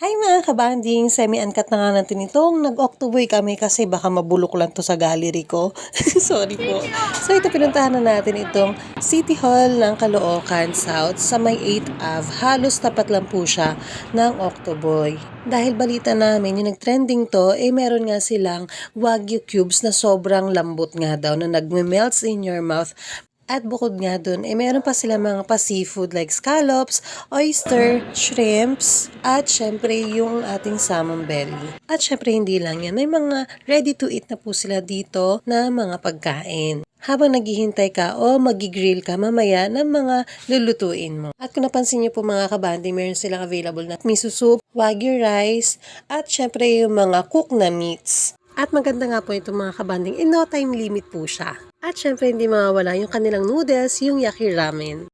Hi mga kabanding! Semi-uncut na nga natin itong nag-octoboy kami kasi baka mabulok lang to sa gallery ko. Sorry po. So ito pinuntahan na natin itong City Hall ng Caloocan South sa may 8th Ave. Halos tapat lang po siya ng octoboy. Dahil balita namin yung nag-trending to, meron nga silang Wagyu cubes na sobrang lambot nga daw na nagme-melts in your mouth. At bukod nga dun, meron pa sila mga pa-seafood like scallops, oyster, shrimps, at syempre yung ating salmon belly. At syempre hindi lang yan, may mga ready to eat na po sila dito na mga pagkain. Habang naghihintay ka o magigrill ka mamaya ng mga lulutuin mo. At kung napansin niyo po mga kabandi, meron silang available na miso soup, wagyu rice, at syempre yung mga cooked na meats. At maganda nga po itong mga kabanding, no time limit po siya. At syempre hindi mawawala yung kanilang noodles, yung yaki ramen.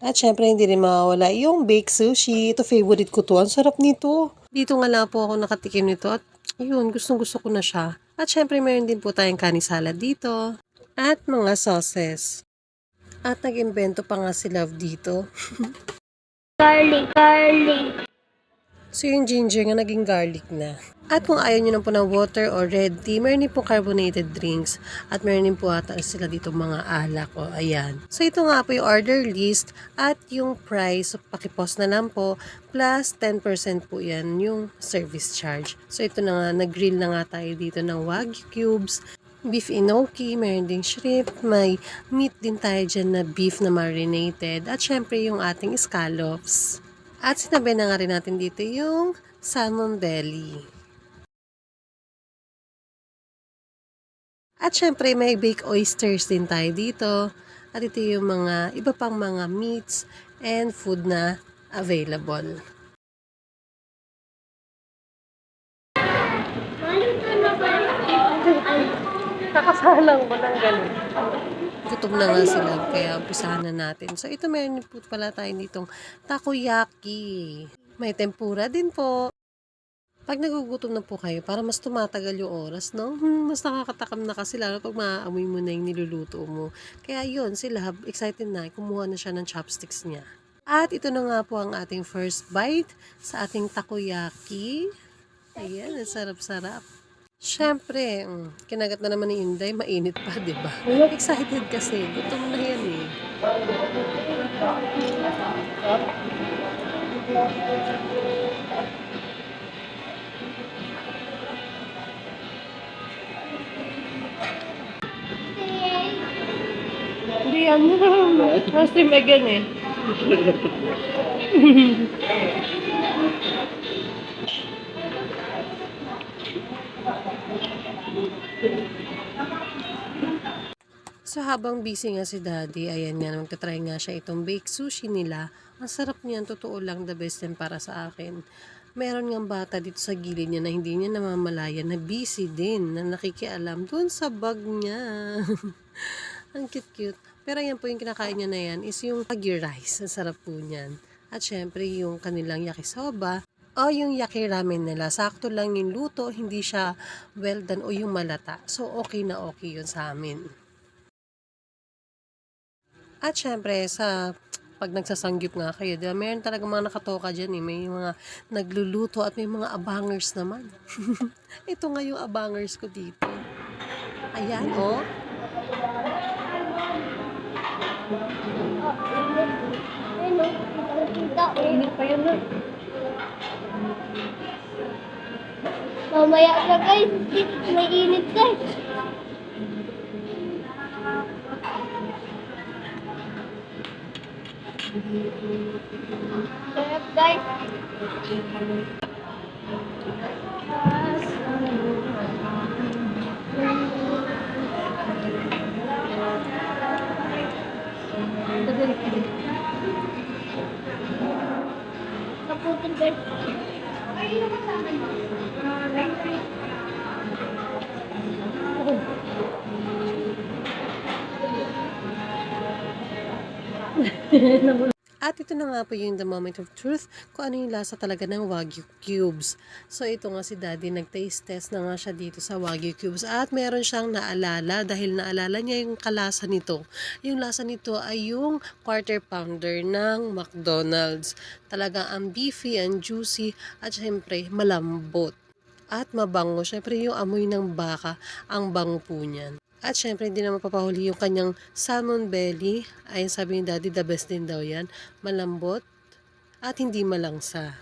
At syempre hindi rin mawawala yung baked sushi. Ito favorite ko to. Ang sarap nito. Dito nga lang po ako nakatikim nito at yun, gustong gusto ko na siya. At syempre meron din po tayong kani salad dito. At mga sauces. At nag-invento pa nga si Love dito. Garlic. So yung ginger nga naging garlic na. At kung ayaw nyo na po ng water or red tea, meron din po carbonated drinks. At meron din po ata sila dito mga alak o ayan. So ito nga po yung order list at yung price. So pakipost na lang po. Plus 10% po yan yung service charge. So ito na nga, nag-grill na nga tayo dito ng Wagyu cubes. Beef enoki, meron ding shrimp, may meat din tayo dyan na beef na marinated. At syempre yung ating scallops. At sinabi na nga rin natin dito yung salmon belly. At syempre may baked oysters din tayo dito. At ito yung mga iba pang mga meats and food na available. Kakasalang mo ng ganun. Gutom na nga sila, kaya umpisahan na natin. So, ito meron po pala tayo ditong takoyaki. May tempura din po. Pag nagugutom na po kayo, para mas tumatagal yung oras, no? Mas nakakatakam na kasi, lalo pag maaamoy mo na yung niluluto mo. Kaya yun, sila excited na, kumuha na siya ng chopsticks niya. At ito na nga po ang ating first bite sa ating takoyaki. Ayan, ang sarap-sarap. Siyempre, kinagat na naman ni Inday, mainit pa, di ba? Excited kasi, gutom na yan eh. Hindi yan. Kasi Megan eh. So habang busy nga si Daddy, ayan nga, magta-try nga siya itong baked sushi nila. Ang sarap niyan, totoo lang, the best din para sa akin. Meron nga bata dito sa gilid niya na hindi niya namamalayan na busy din, na nakikialam doon sa bag niya. Ang cute-cute. Pero yan po yung kinakain niya na yan is yung wagyu rice. Ang sarap po niyan. At syempre yung kanilang yakisoba o yung yaki ramen nila. Sakto lang yung luto, hindi siya well done o yung malata. So okay na okay yun sa amin. At syempre, pag nagsasangyup nga kayo, diba, meron talaga mga nakatoka dyan eh. May mga nagluluto at may mga abangers naman. Ito nga yung abangers ko dito. Ayan, oh. Init pa yun nun. Mamaya na guys, may init guys. Sarap guys. Kaputin guys. At At ito na nga po yung the moment of truth kung ano yung lasa talaga ng Wagyu cubes. So ito nga si Daddy, nag-taste test na nga siya dito sa Wagyu cubes at meron siyang naalala dahil naalala niya yung kalasa nito. Yung lasa nito ay yung quarter pounder ng McDonald's. Talaga ang beefy, ang juicy at syempre malambot at mabango. Syempre yung amoy ng baka ang bango po niyan. At syempre, hindi na mapapahuli yung kanyang salmon belly. Ay sabi ni Daddy, the best din daw yan. Malambot at hindi malangsa.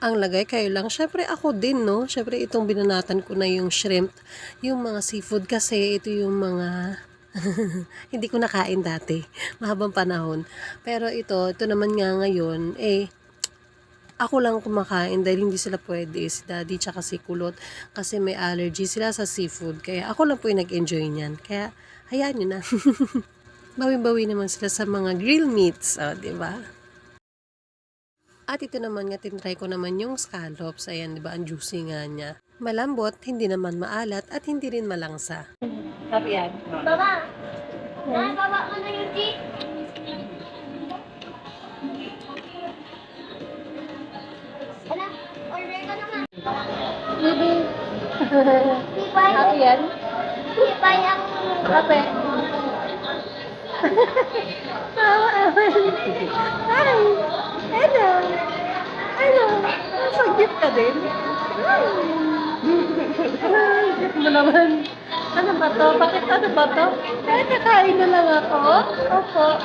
Ang lagay kayo lang. Syempre ako din, no? Syempre itong binanatan ko na yung shrimp, yung mga seafood kasi ito yung mga hindi ko nakain dati. Mahabang panahon. Pero ito naman nga ngayon, ako lang kumakain dahil hindi sila pwede, si Daddy tsaka si Kulot, kasi may allergy sila sa seafood. Kaya ako lang po yung nag-enjoy niyan. Kaya hayaan nyo na. Bawi-bawi naman sila sa mga grill meats, di ba? At ito naman nga, tinry ko naman yung scallops. Ayan, di ba? Ang juicy nga niya. Malambot, hindi naman maalat, at hindi rin malangsa. Sabi yan. Baba! Baba ko na yung cheese. Ala, order ka naman. Bibi. Pipay. Happy yan? Pipay ang... Kape. Hi! Hello! Hello! So cute ka din? Ay, cute mo naman. Ano ba to? Bakit ano ba to? Kakain na lang ako. Opo.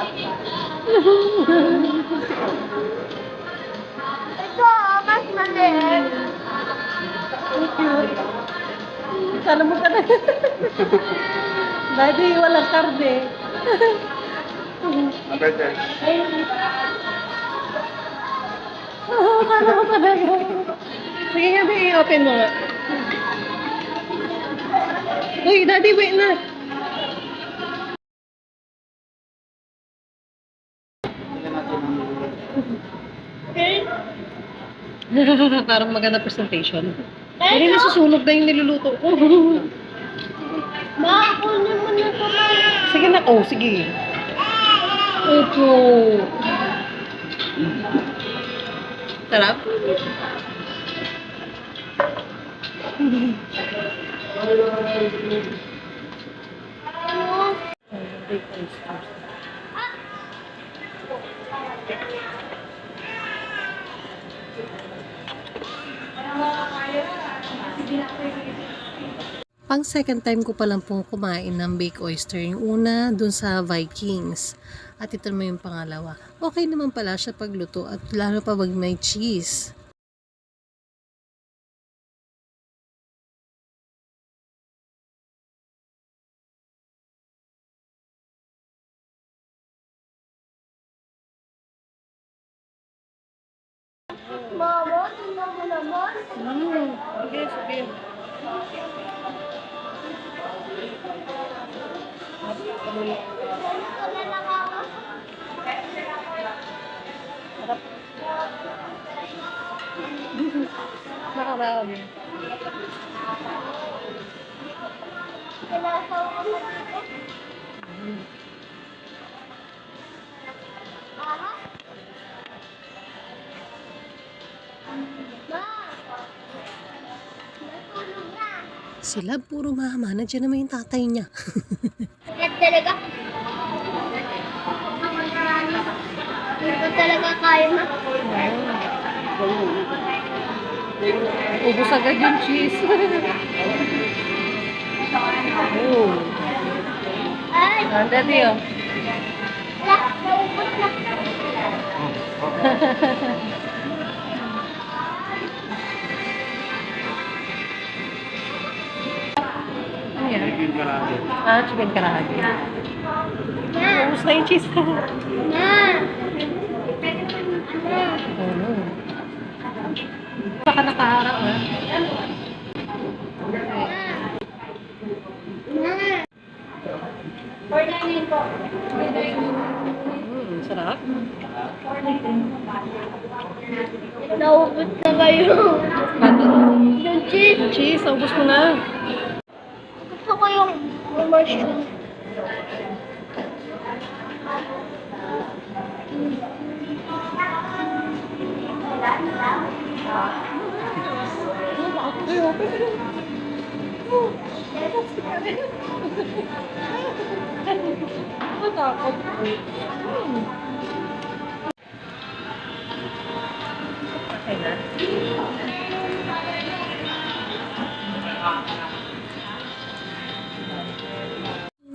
Ito, mas maliit. Ang cute. Sana mo ka na. Daddy, walang karne. Oo, kala mo talaga. Sige nga, i-open mo nga. Uy, Daddy, wait na. Okay? Parang maganda presentation. Hindi nasusunog na yung niluluto ko. Makakunin mo na ito. Sige na, sige. Opo. Sarap? Pang second time ko pa lang pong kumain ng baked oyster. Yung una, dun sa Vikings. At ito naman yung pangalawa. Okay naman pala siya pagluto at lalo pa pag may cheese. Mama, tingnan mo naman. Sige, sige. Ganito na lang ako. Nakarami. Kinasaw ko na dito. Aha. Ma! Natulog na. Sila puro mama. Nandiyan naman yung tatay niya. Yan talaga. Hindi ko talaga kaya, ma. Ubus agad yung cheese. Oh. Ay! Daddy, oh. Wala, naubos na. Ano yan? Chicken karage. Chicken karage. Ma! Ubus na yung cheese. Ma! Baka nakaharap, ha? Order po. Sarap. Naubos na ba Ayun. Ano? Yung cheese. Cheese, ubos mo na. Gusto ko yung mushroom. Natakot. Okay na.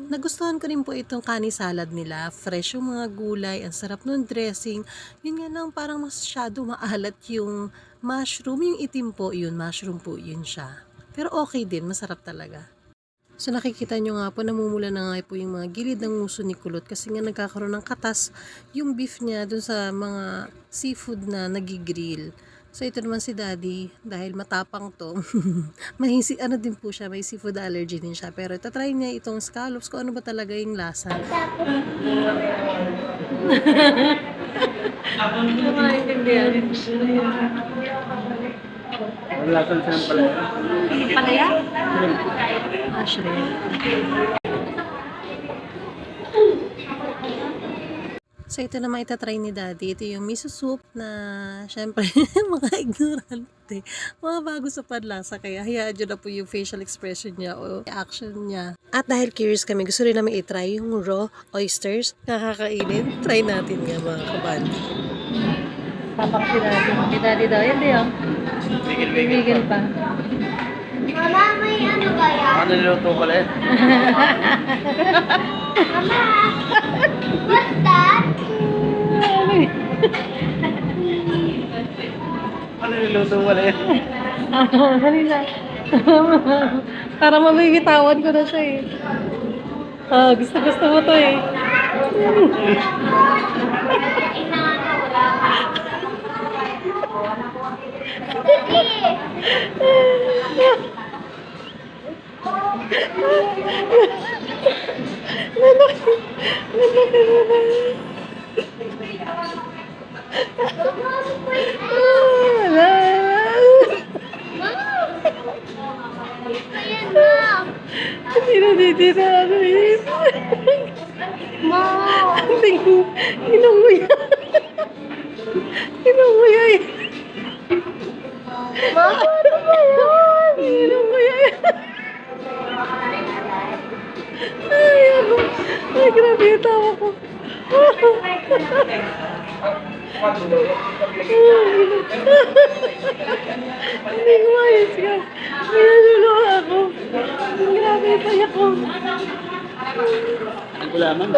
Nagustuhan ko rin po itong kani salad nila. Fresh yung mga gulay, ang sarap ng dressing. Yun nga lang, parang masyado maalat yung mushroom. Yung itim po, yun, mushroom po, yun siya. Pero okay din, masarap talaga. So nakikita nyo nga po, namumula na nga po yung mga gilid ng nguso ni Kulot kasi nga nagkakaroon ng katas yung beef niya dun sa mga seafood na nagigrill. So ito naman si Daddy, dahil matapang to, ano din po siya, may seafood allergy din siya. Pero itatry niya itong scallops kung ano ba talaga yung lasa. Ano maintindihan? Wala kang saan pala. Palaya? Ah, shrimp. So, ito na maitatry ni Daddy. Ito yung miso soup na, syempre, mga ignorante. Mga bago sa panlasa. Kaya hayaan nyo na po yung facial expression niya o action niya. At dahil curious kami, gusto rin namin itry yung raw oysters. Nakakainin. Try natin nga mga kabandi. Papak si Daddy. Si Daddy daw. Yan din Bigil pa. Mama, may ano ba yan? Ano niluto pala eh? Mama, what's that? Ano niluto pala eh? Halina. Para mabibitawan ko na siya eh. Gusto mo to eh. Ayan na. Hindi na ano eh. Mom. Inunguya. Inunguya eh. Mom, ano ba yan? Inunguya eh. Ay, ako. Ay, grabe yung tawa ko. Hindi ko ayos ka. Minasulo ako. Grabe yung payak ko. Ang gulaman.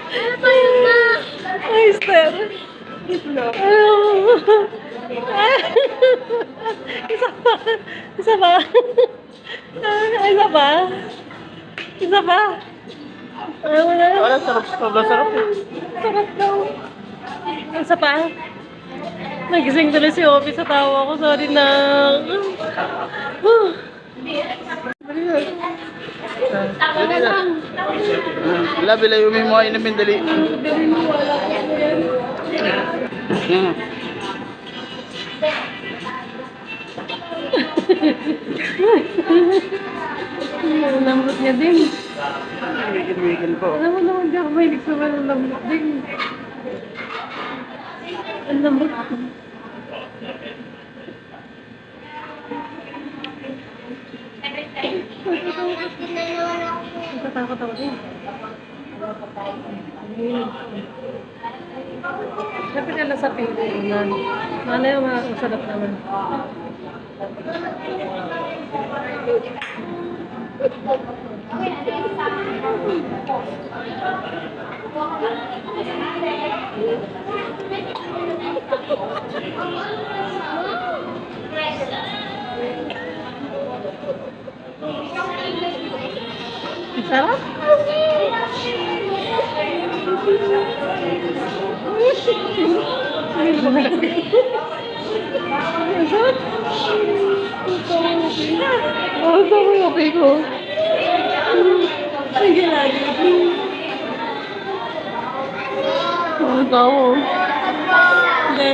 Ano ba yun, Ma? Ay, Esther. Isa pa. Isa pa. Isa pa. Isa pa. Wala. Wala, sarap. Sobrang sarap eh. Sarap daw. Isa pa. Nagising tuloy si Opi sa tawa ko. Sorry na. Dali na. Wala, bilay umi mo ay namin dali. Yan. Ang lambot niya din. Weekend po. Alam mo naman, di ako mahilig sa mga lambot din. Ang lambot. Natatakot ako din. Siyempre nila sa Pilipinas. Malay yung masarap naman. Sarap? Ito mo yung okay ko. Sige lagi. Ito mo. Hindi.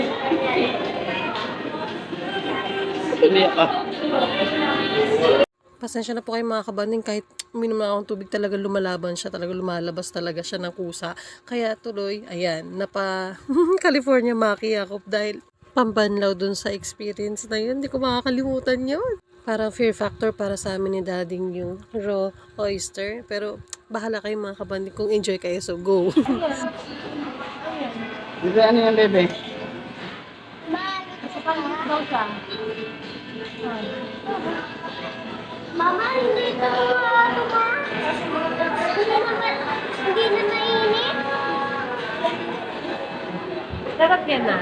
umiyak ka. Pasensya na po kayo mga kabanding, kahit uminom na akong tubig talaga lumalaban siya, talaga lumalabas talaga siya ng kusa. Kaya tuloy, ayan, napa California Maki ako dahil pambanlaw dun sa experience na yun. Hindi ko makakalimutan yun. Parang fear factor para sa amin ni Dading yung raw oyster. Pero bahala kayo mga kabanding kung enjoy kayo, so go. Bebe, ano yan, bebe? Mama, hindi ito ito ma. Hindi na mainit. Sarap yan na.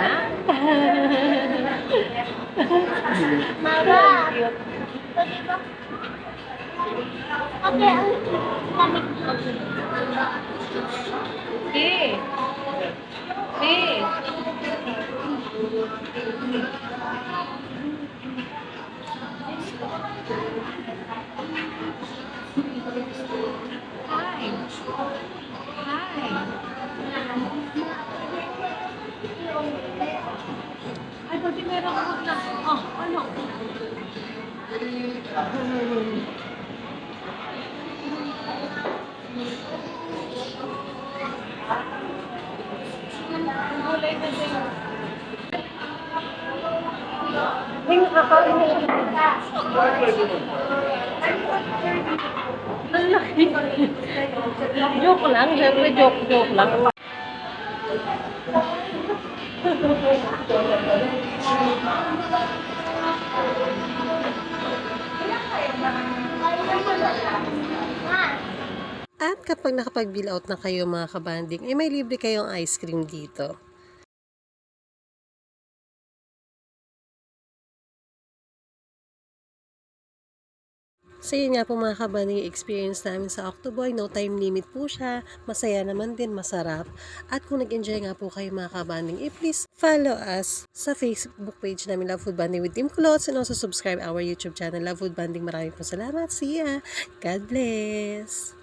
Mama. Ito diba? Okay, ang lamig ko. Ay, pwede meron ako na. Oh, ano? Ang laki. Joke lang, syempre joke lang. At kapag nakapag-bill out na kayo mga kabanding, may libre kayong ice cream dito. So yun nga po mga kabanding, experience namin sa Octoboy. No time limit po siya. Masaya naman din, masarap. At kung nag-enjoy nga po kayo mga kabanding, please follow us sa Facebook page namin, Love Food Banding with Team Kulots, and also subscribe our YouTube channel, Love Food Banding. Maraming po salamat. See ya! God bless!